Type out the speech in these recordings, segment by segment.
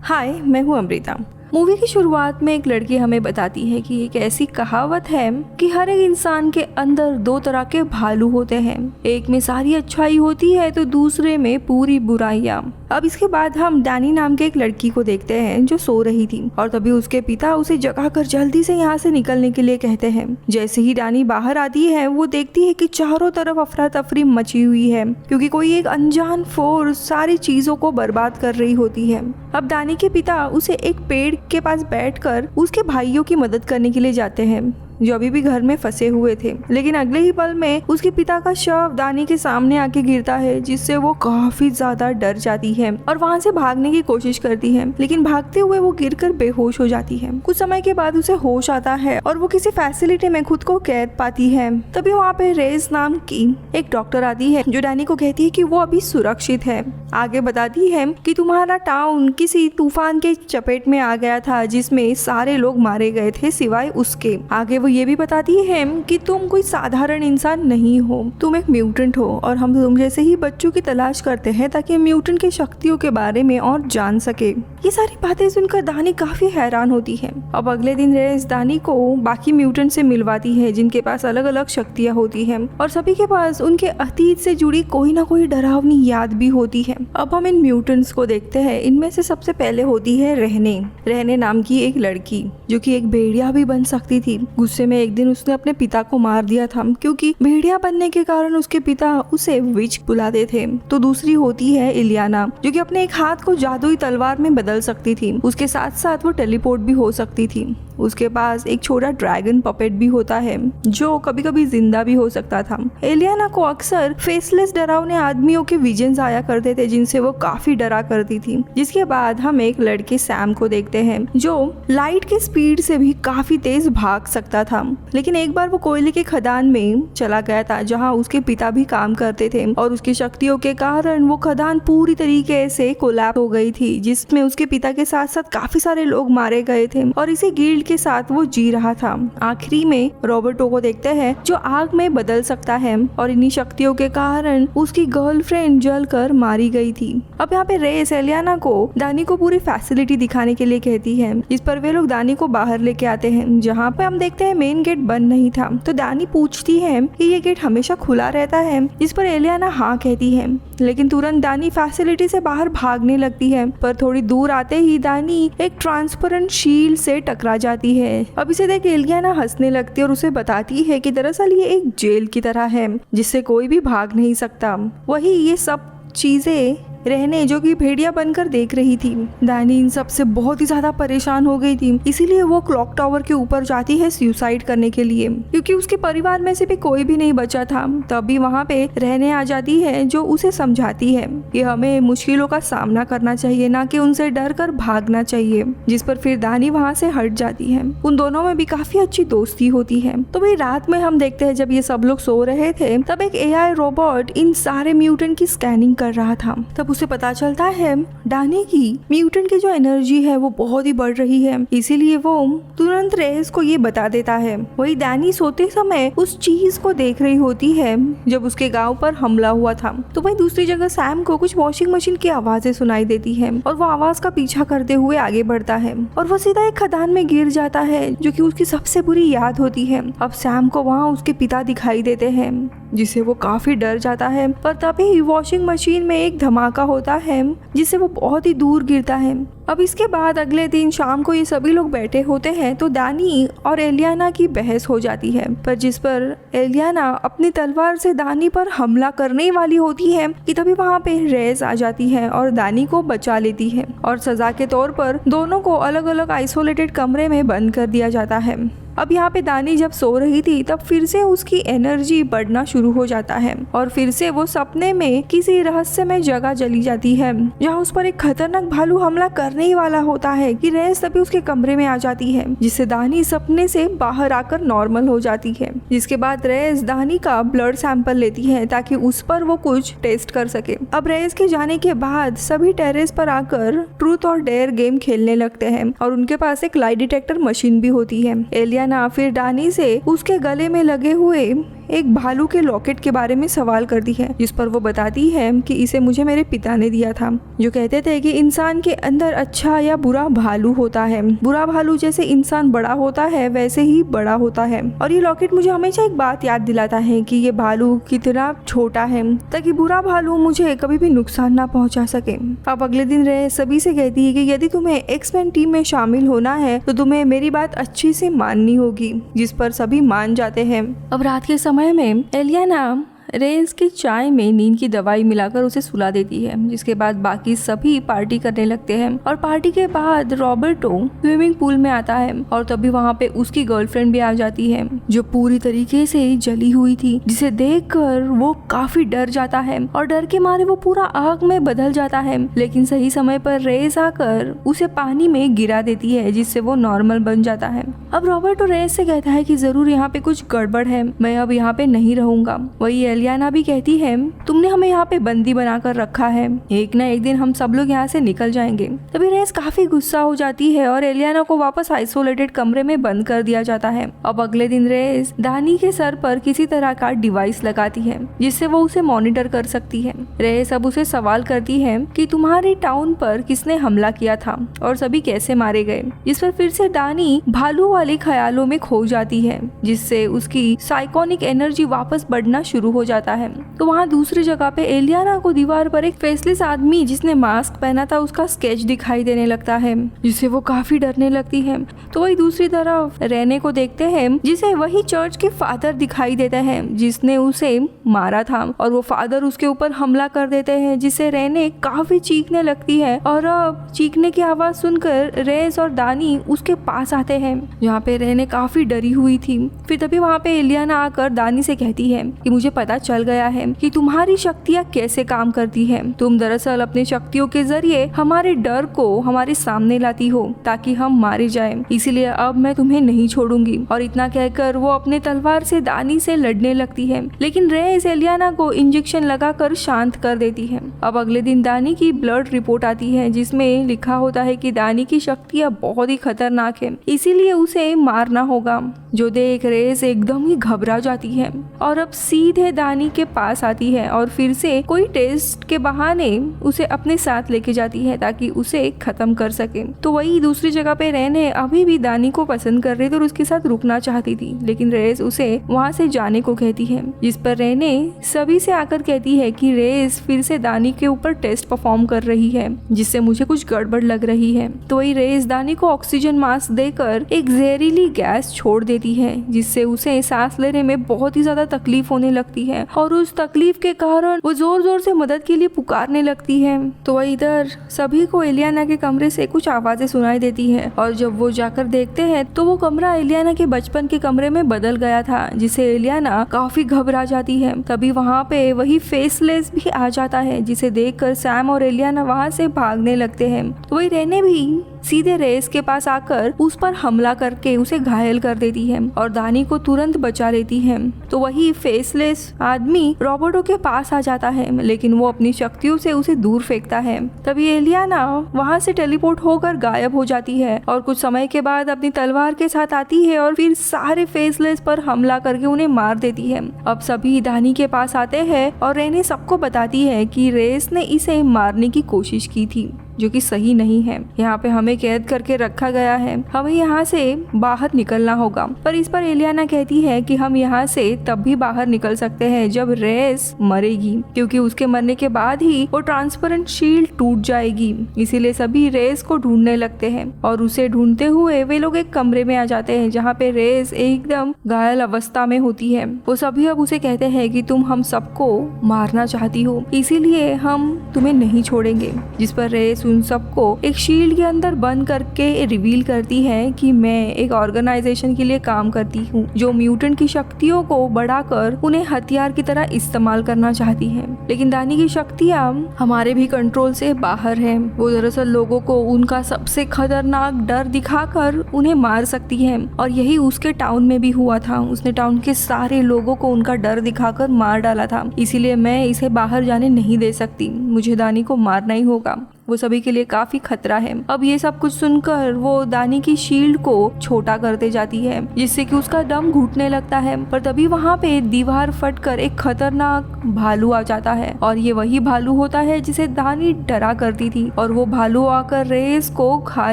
हाय, मैं हूँ अमृता। मूवी की शुरुआत में एक लड़की हमें बताती है कि एक ऐसी कहावत है कि हर एक इंसान के अंदर दो तरह के भालू होते हैं, एक में सारी अच्छाई होती है तो दूसरे में पूरी बुराइयां। अब इसके बाद हम डैनी नाम के एक लड़की को देखते हैं जो सो रही थी और तभी उसके पिता उसे जगाकर जल्दी से यहाँ से निकलने के लिए कहते हैं। जैसे ही डैनी बाहर आती है वो देखती है कि चारों तरफ अफरा तफरी मची हुई है क्योंकि कोई एक अनजान फोर्स सारी चीजों को बर्बाद कर रही होती है। अब डैनी के पिता उसे एक पेड़ के पास बैठकर उसके भाइयों की मदद करने के लिए जाते हैं जो अभी भी घर में फंसे हुए थे, लेकिन अगले ही पल में उसके पिता का शव दानी के सामने आके गिरता है जिससे वो काफी ज्यादा डर जाती है और वहाँ से भागने की कोशिश करती है, लेकिन भागते हुए वो गिरकर बेहोश हो जाती है। कुछ समय के बाद उसे होश आता है और वो किसी फैसिलिटी में खुद को कैद पाती है। तभी वहाँ पे रेस नाम की एक डॉक्टर आती है जो डैनी को कहती है कि वो अभी सुरक्षित है। आगे बताती है कि तुम्हारा टाउन किसी तूफान के चपेट में आ गया था जिसमें सारे लोग मारे गए थे सिवाय उसके। आगे वो ये भी बताती है कि तुम कोई साधारण इंसान नहीं हो, तुम एक म्यूटेंट हो और हम तुम जैसे ही बच्चों की तलाश करते हैं ताकि म्यूटेंट की शक्तियों के बारे में और जान सके। ये सारी बातें सुनकर दानी काफी हैरान होती है। अब अगले दिन रेस दानी को बाकी म्यूटेंट से मिलवाती है जिनके पास अलग अलग शक्तियाँ होती है और सभी के पास उनके अतीत से जुड़ी कोई ना कोई डरावनी याद भी होती है। अब हम इन म्यूटेंट्स को देखते हैं। इनमें से सबसे पहले होती है रहने नाम की एक लड़की जो कि एक भेड़िया भी बन सकती थी। गुस्से में एक दिन उसने अपने पिता को मार दिया था क्योंकि भेड़िया बनने के कारण उसके पिता उसे विच बुलाते थे। तो दूसरी होती है इलियाना जो कि अपने एक हाथ को जादुई तलवार में बदल सकती थी, उसके साथ साथ वो टेलीपोर्ट भी हो सकती थी। उसके पास एक छोटा ड्रैगन पपेट भी होता है जो कभी कभी जिंदा भी हो सकता था। एलियाना को अक्सर फेसलेस डरावने आदमियों के विजन्स आया करते थे जिनसे वो काफी डरा करती थी। जिसके बाद हम एक लड़के सैम को देखते हैं जो लाइट के स्पीड से भी काफी तेज भाग सकता था, लेकिन एक बार वो कोयले के खदान में चला गया था जहाँ उसके पिता भी काम करते थे और उसकी शक्तियों के कारण वो खदान पूरी तरीके से कोलैप्स हो गई थी जिसमें उसके पिता के साथ साथ काफी सारे लोग मारे गए थे और इसी गिल्ड के साथ वो जी रहा था। आखिरी में रॉबर्टो को देखते हैं जो आग में बदल सकता है और इन्हीं शक्तियों के कारण उसकी गर्लफ्रेंड जलकर मारी गई थी। अब यहाँ पे रेस एलियाना को दानी को पूरी फैसिलिटी दिखाने के लिए कहती है, इस पर वे लोग दानी को बाहर लेके आते हैं जहाँ पे हम देखते हैं मेन गेट बंद नहीं था। तो दानी पूछती है कि ये गेट हमेशा खुला रहता है, इस पर एलियाना हाँ कहती है, लेकिन तुरंत दानी फैसिलिटी से बाहर भागने लगती है। पर थोड़ी दूर आते ही दानी एक ट्रांसपेरेंट शील्ड से टकरा जाती है। अब इसे देख एलियाना हंसने लगती है और उसे बताती है कि दरअसल ये एक जेल की तरह है जिससे कोई भी भाग नहीं सकता। वही ये सब चीजें रहने जो कि भेड़िया बनकर देख रही थी। दानी इन सब से बहुत ही ज्यादा परेशान हो गई थी, इसीलिए वो क्लॉक टावर के ऊपर जाती है सुसाइड करने के लिए क्योंकि उसके परिवार में से भी कोई भी नहीं बचा था। तभी वहाँ पे रहने आ जाती है जो उसे समझाती है कि हमें मुश्किलों का सामना करना चाहिए, ना कि उनसे डर कर भागना चाहिए। जिस पर फिर दानी वहाँ से हट जाती है। उन दोनों में भी काफी अच्छी दोस्ती होती है। तो भाई रात में हम देखते हैं जब ये सब लोग सो रहे थे तब एक AI रोबोट इन सारे म्यूटेंट की स्कैनिंग कर रहा था। तब उसे पता चलता है डानी की म्यूटेंट की जो एनर्जी है वो बहुत ही बढ़ रही है, इसीलिए वो तुरंत रेस को ये बता देता है। वही डैनी सोते समय उस चीज को देख रही होती है जब उसके गांव पर हमला हुआ था। तो वही दूसरी जगह सैम को कुछ वॉशिंग मशीन की आवाजें सुनाई देती है और वो आवाज का पीछा करते हुए आगे बढ़ता है और वो सीधा एक खदान में गिर जाता है जो कि उसकी सबसे बुरी याद होती है। अब सैम को वहाँ उसके पिता दिखाई देते हैं जिससे वो काफी डर जाता है, पर तभी वॉशिंग मशीन में एक धमाका होता है जिससे वो बहुत ही दूर गिरता है। अब इसके बाद अगले दिन शाम को ये सभी लोग बैठे होते हैं तो दानी और एलियाना की बहस हो जाती है, पर जिस पर एलियाना अपनी तलवार से दानी पर हमला करने वाली होती है कि तभी वहाँ पे रेस आ जाती है और दानी को बचा लेती है और सजा के तौर पर दोनों को अलग अलग आइसोलेटेड कमरे में बंद कर दिया जाता है। अब यहाँ पे दानी जब सो रही थी तब फिर से उसकी एनर्जी बढ़ना शुरू हो जाता है और फिर से वो सपने में किसी रहस्यमय जगह चली जाती है जहाँ उस पर एक खतरनाक भालू हमला करने ही वाला होता है कि रेस तभी उसके कमरे में आ जाती है जिससे दानी सपने से बाहर आकर नॉर्मल हो जाती है। जिसके बाद रेस दानी का ब्लड सैंपल लेती है ताकि उस पर वो कुछ टेस्ट कर सके। अब रेस के जाने के बाद सभी टेरेस पर आकर ट्रूथ और डेयर गेम खेलने लगते हैं और उनके पास एक लाई डिटेक्टर मशीन भी होती है। एलियाना फिर दानी से उसके गले में लगे हुए एक भालू के लॉकेट के बारे में सवाल करती है, जिस पर वो बताती है कि इसे मुझे मेरे पिता ने दिया था, जो कहते थे कि इंसान के अंदर अच्छा या बुरा भालू होता है। बुरा भालू जैसे इंसान बड़ा होता है वैसे ही बड़ा होता है। और ये लॉकेट मुझे हमेशा एक बात याद दिलाता है कि ये भालू कितना छोटा है, ताकि बुरा भालू मुझे कभी भी नुकसान ना पहुंचा सके। अब अगले दिन रेस सभी से कहती है कि यदि तुम्हें एक्स-मैन टीम में शामिल होना है तो तुम्हें मेरी बात अच्छी से माननी होगी, जिस पर सभी मान जाते हैं। अब रात के समय में एलियाना रेस की चाय में नींद की दवाई मिलाकर उसे सुला देती है, जिसके बाद बाकी सभी पार्टी करने लगते हैं। और पार्टी के बाद रॉबर्टो स्विमिंग पूल में आता है और तभी वहाँ पे उसकी गर्लफ्रेंड भी आ जाती है, जो पूरी तरीके से जली हुई थी, जिसे देखकर वो काफी डर जाता है और डर के मारे वो पूरा आग में बदल जाता है। लेकिन सही समय पर रेस आकर उसे पानी में गिरा देती है, जिससे वो नॉर्मल बन जाता है। अब रॉबर्टो रेस से कहता है कि जरूर यहाँ पे कुछ गड़बड़ है, मैं अब यहाँ पे नहीं रहूंगा। वही एलियाना भी कहती है, तुमने हमें यहाँ पे बंदी बनाकर रखा है, एक ना एक दिन हम सब लोग यहाँ से निकल जाएंगे। तभी रेस काफी गुस्सा हो जाती है और एलियाना को वापस आइसोलेटेड कमरे में बंद कर दिया जाता है। अब अगले दिन रेस दानी के सर पर किसी तरह का डिवाइस लगाती है, जिससे वो उसे मॉनिटर कर सकती है। रेस अब उसे सवाल करती है कि तुम्हारे टाउन पर किसने हमला किया था और सभी कैसे मारे गए, जिस पर फिर से दानी भालू वाले ख्यालों में खो जाती है, जिससे उसकी साइकोनिक एनर्जी वापस बढ़ना शुरू हो जाता है। तो वहाँ दूसरी जगह पे एलियाना को दीवार पर एक फेसलेस आदमी जिसने मास्क पहना था उसका स्केच दिखाई देने लगता है, जिससे वो काफी डरने लगती है। तो वही दूसरी तरफ रेने को देखते हैं, जिसे वही चर्च के फादर दिखाई देते हैं जिसने उसे मारा था, और वो फादर उसके ऊपर हमला कर देते हैं, जिससे रेने काफी चीखने लगती है। और अब चीखने की आवाज सुनकर रेस और दानी उसके पास आते हैं, जहाँ पे रेने काफी डरी हुई थी। फिर तभी वहाँ पे एलियाना आकर दानी से कहती है कि मुझे पता चल गया है कि तुम्हारी शक्तियाँ कैसे काम करती है। तुम दरअसल अपनी शक्तियों के जरिए हमारे डर को हमारे सामने लाती हो ताकि हम मारे जाएं। इसीलिए अब मैं तुम्हें नहीं छोड़ूंगी। और इतना कहकर वो अपने तलवार से दानी से लड़ने लगती है, लेकिन रेस एलियाना को इंजेक्शन लगाकर शांत कर देती है। अब अगले दिन दानी की ब्लड रिपोर्ट आती है, जिसमें लिखा होता है कि दानी की शक्तियाँ बहुत ही खतरनाक है, इसीलिए उसे मारना होगा। जो देख रेस एकदम ही घबरा जाती है और अब सीधे दानी के पास आती है और फिर से कोई टेस्ट के बहाने उसे अपने साथ लेके जाती है ताकि उसे खत्म कर सके। तो वही दूसरी जगह पे रेने अभी भी दानी को पसंद कर रही थी और उसके साथ रुकना चाहती थी, लेकिन रेस उसे वहाँ से जाने को कहती है, जिस पर रेने सभी से आकर कहती है कि रेस फिर से दानी के ऊपर टेस्ट परफॉर्म कर रही है, जिससे मुझे कुछ गड़बड़ लग रही है। तो वही रेस दानी को ऑक्सीजन मास्क देकर एक जहरीली गैस छोड़ देती है, जिससे उसे सांस लेने में बहुत ही ज्यादा तकलीफ होने लगती है और उस तकलीफ के कारण वो जोर जोर से मदद के लिए पुकारने लगती है। तो वही इधर सभी को एलियाना के कमरे से कुछ आवाजें सुनाई देती है और जब वो जाकर देखते हैं तो वो कमरा एलियाना के बचपन के कमरे में बदल गया था, जिसे एलियाना काफी घबरा जाती है। तभी वहाँ पे वही फेसलेस भी आ जाता है, जिसे देखकर सैम और एलियाना वहाँ से भागने लगते हैं। तो वही रेने भी सीधे रेस के पास आकर उस पर हमला करके उसे घायल कर देती है और दानी को तुरंत बचा लेती है। तो वही फेसलेस आदमी रॉबर्टो के पास आ जाता है, लेकिन वो अपनी शक्तियों से उसे दूर फेंकता है। तभी एलियाना वहाँ से टेलीपोर्ट होकर गायब हो जाती है और कुछ समय के बाद अपनी तलवार के साथ आती है और फिर सारे फेसलेस पर हमला करके उन्हें मार देती है। अब सभी दानी के पास आते हैं और रेने सबको बताती है कि रेस ने इसे मारने की कोशिश की थी, जो कि सही नहीं है। यहाँ पे हमें कैद करके रखा गया है, हमें यहाँ से बाहर निकलना होगा। पर इस पर एलियाना कहती है कि हम यहाँ से तब भी बाहर निकल सकते हैं जब रेस मरेगी, क्योंकि उसके मरने के बाद ही वो ट्रांसपेरेंट शील्ड टूट जाएगी। इसीलिए सभी रेस को ढूंढने लगते हैं और उसे ढूंढते हुए वे लोग एक कमरे में आ जाते हैं, जहाँ पे रेस एकदम घायल अवस्था में होती है। वो सभी अब उसे कहते हैं कि तुम हम सबको मारना चाहती हो, इसीलिए हम तुम्हें नहीं छोड़ेंगे। जिस पर रेस उन सबको एक शील्ड के अंदर बंद करके रिवील करती है कि मैं एक ऑर्गेनाइजेशन के लिए काम करती हूँ, जो म्यूटेंट की शक्तियों को बढ़ाकर उन्हें हथियार की तरह इस्तेमाल करना चाहती है। लेकिन दानी की शक्तियाँ हमारे भी कंट्रोल से बाहर है। वो दरअसल लोगों को उनका सबसे खतरनाक डर दिखाकर उन्हें मार सकती है और यही उसके टाउन में भी हुआ था। उसने टाउन के सारे लोगों को उनका डर दिखाकर मार डाला था। इसीलिए मैं इसे बाहर जाने नहीं दे सकती, मुझे दानी को मारना ही होगा। वो सभी के लिए काफी खतरा है। अब ये सब कुछ सुनकर वो दानी की शील्ड को छोटा करते जाती है, जिससे कि उसका दम घुटने लगता है। पर तभी वहाँ पे दीवार फटकर एक खतरनाक भालू आ जाता है, और ये वही भालू होता है जिसे दानी डरा करती थी। और वो भालू आकर रेस को खा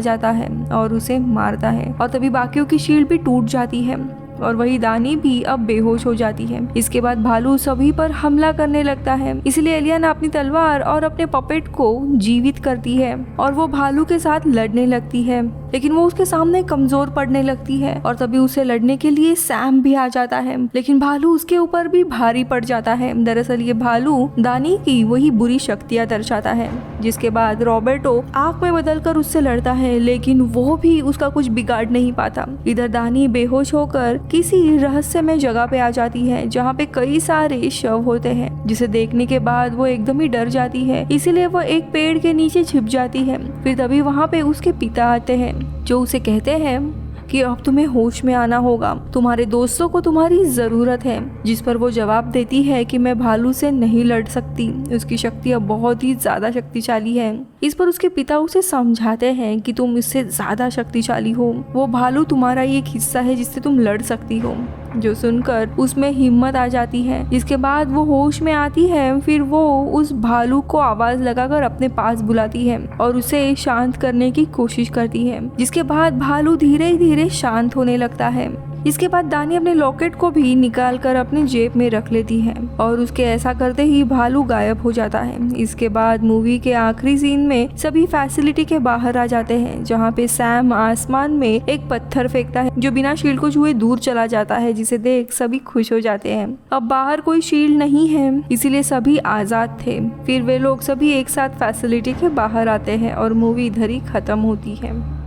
जाता है और उसे मारता है, और तभी बाकियों की शील्ड भी टूट जाती है और वही दानी भी अब बेहोश हो जाती है। इसके बाद भालू सभी पर हमला करने लगता है, इसलिए एलियाना अपनी तलवार और अपने पपेट को जीवित करती है और वो भालू के साथ लड़ने लगती है, लेकिन वो उसके सामने कमजोर पड़ने लगती है। और तभी उसे लड़ने के लिए सैम भी आ जाता है, लेकिन भालू उसके ऊपर भी भारी पड़ जाता है। दरअसल ये भालू दानी की वही बुरी शक्तियाँ दर्शाता है। जिसके बाद रॉबर्टो आँख में बदलकर उससे लड़ता है, लेकिन वो भी उसका कुछ बिगाड़ नहीं पाता। इधर दानी बेहोश होकर किसी रहस्यमय जगह पे आ जाती है, जहाँ पे कई सारे शव होते हैं, जिसे देखने के बाद वो एकदम ही डर जाती है। इसीलिए वो एक पेड़ के नीचे छिप जाती है। फिर तभी वहाँ पे उसके पिता आते हैं, जो उसे कहते हैं कि अब तुम्हें होश में आना होगा, तुम्हारे दोस्तों को तुम्हारी जरूरत है। जिस पर वो जवाब देती है कि मैं भालू से नहीं लड़ सकती, उसकी शक्तियाँ बहुत ही ज्यादा शक्तिशाली है। इस पर उसके पिता उसे समझाते हैं कि तुम इससे ज्यादा शक्तिशाली हो, वो भालू तुम्हारा ही एक हिस्सा है जिससे तुम लड़ सकती हो। जो सुनकर उसमें हिम्मत आ जाती है। इसके बाद वो होश में आती है। फिर वो उस भालू को आवाज लगाकर अपने पास बुलाती है और उसे शांत करने की कोशिश करती है, जिसके बाद भालू धीरे धीरे शांत होने लगता है। इसके बाद दानी अपने लॉकेट को भी निकाल कर अपने जेब में रख लेती है और उसके ऐसा करते ही भालू गायब हो जाता है। इसके बाद मूवी के आखिरी सीन में सभी फैसिलिटी के बाहर आ जाते हैं, जहाँ पे सैम आसमान में एक पत्थर फेंकता है जो बिना शील्ड को छुए दूर चला जाता है, जिसे देख सभी खुश हो जाते हैं। अब बाहर कोई शील्ड नहीं है, इसीलिए सभी आजाद थे। फिर वे लोग सभी एक साथ फैसिलिटी के बाहर आते हैं और मूवी इधर ही खत्म होती है।